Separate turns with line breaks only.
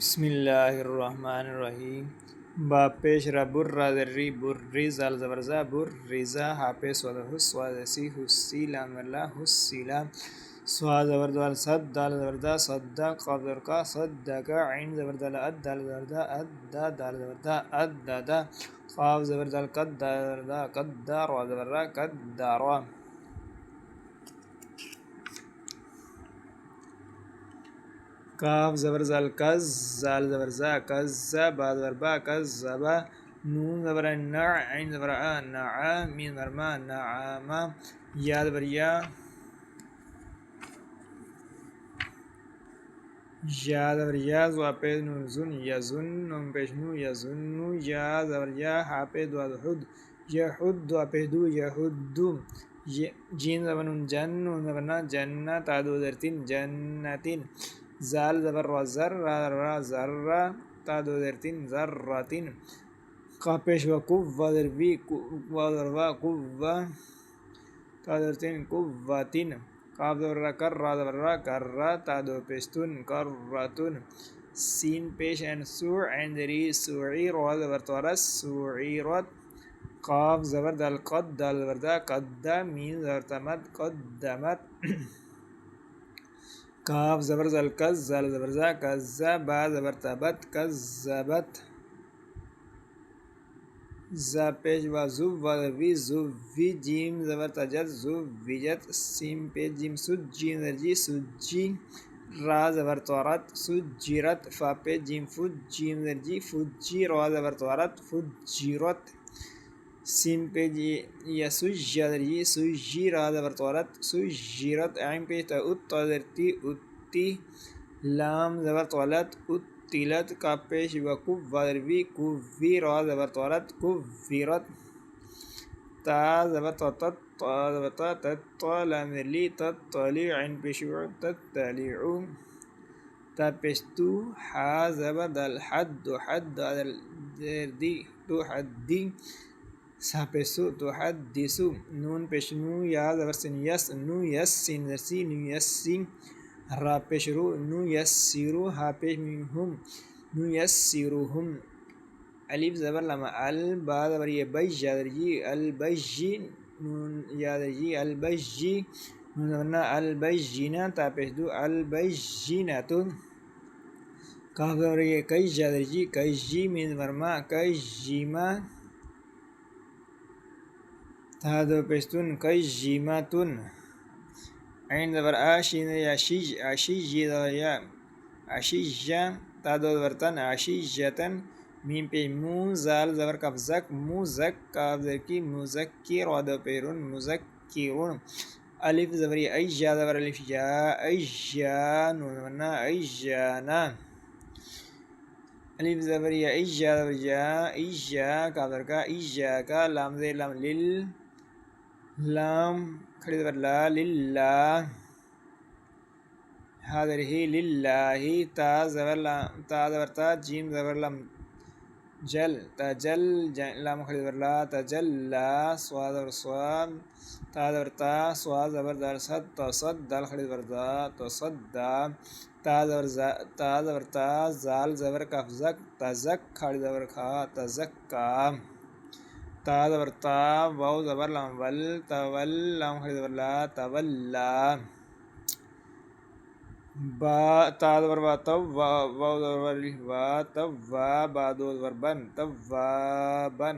بسم اللہ الرحمن الرحیم. با پیش را بر را ذری بری زال زبرزا بر ریزا حاپے سواد حس سواد سی حسی لام ورلا حسیلا سواد زبردال صد دال زبردا صدا قاف زبرکا صدقا عین زبردال اد دال زبردا ادا دال زبردا اددا قاف زبردال قد دال زبردا قدا را زبرا قدارا کاف زبر زال کز زال زبر زا کزا با زبر با کزبا نون زبر نع عین زبر آ نعا میم زبر ما نعاما یا زبر یا زبر یا زوا پیش نون زن یزن نون پیش نو یزنو یا زبر یا ها پیش دو حد یحد دو پیش دو یحدو جین زبر نون جن نون زبر نا جنہ تا دو درتین جنتین زال زبر را زر را ذرہ تا دو درتین ذراتین قاف پیش و کف و در وی و در وا قوہ تا درتین قوتین قاف زبر را کر را زبر را کر را تا دو پیشتون کرتون سین پیش ان سو عین دری سوعی را زبر تورس سوعیرت قاف زبر دال قد دال زبر دا قدا میم زبر تمد قدمت کاف زبر زل کز زال زبر زا کزا با زبر تبت کذبت زا پیش و زو و وی زو وی جیم زبر تجد زو ویجت سیم پیش جیم سج جیم درجی سجی را زبر تورت سجیرت فا پیش جیم فج جیم درجی فجی را زبر تورت فجیرت سین پیج یسج درجی سجی را زبر تورت سجیرت عین پیش تا ات درتی اتی لام زبر تولت اتیلت کا پیش وقوف ودروی کوفی را زبر تورت کوفیرت تا زبر تطت تا زبر تا لام لی تطلی عین پیش تطلعو تا پیش تو حا زبر دل حد حد دی تو حدی سا پیسو تو حدیسو نون پیش نو یا زبر سین یس نو یس سین درسی نو یسین را پیش رو نو یسیرو ها پیش هم نو یسیروهم الف زبر لما ال با زبر یہ بج درجی البجی نون یا درجی البجی نون زبرنا البجینا تا پیش دو البجیناتو کاف زبر یہ کج درجی کجی مین ورما کجیما تا دو پیشتون کجیماتون عین زبر آشین یا شیج آشیجی زبر یا آشیجا تا دو زبرتن آشیجتن میم پی مو زال زبر کف زک مو زک کاف زکی مزکی را دو پیرون مزکیرون الف زبر یا ایجا زبر الف جا ایجا نون زبرنا ایجانا الف زبر یا ایجا زبر جا ایجا کاف زبر کا ایجا کا لام زیر لام لل لام کھڑی زبر لا للہ حاضر ہی للہ تا زبر تا جیم زبر لام جل تجل لام کھڑی زبر لا تجلا سواد زبر سواد تا زبر تا سواد زبر دال صد تصد دال کھڑی زبر دا تصدا تا زبر تا زال زبر کف زک تزک کھڑی زبر کھا تزکا تا زبر تا واو زبر لام ول تول لام کھڑی زبر لا تولا با تا زبر با تو واو زبر وا تو با دو زبر بن تو بن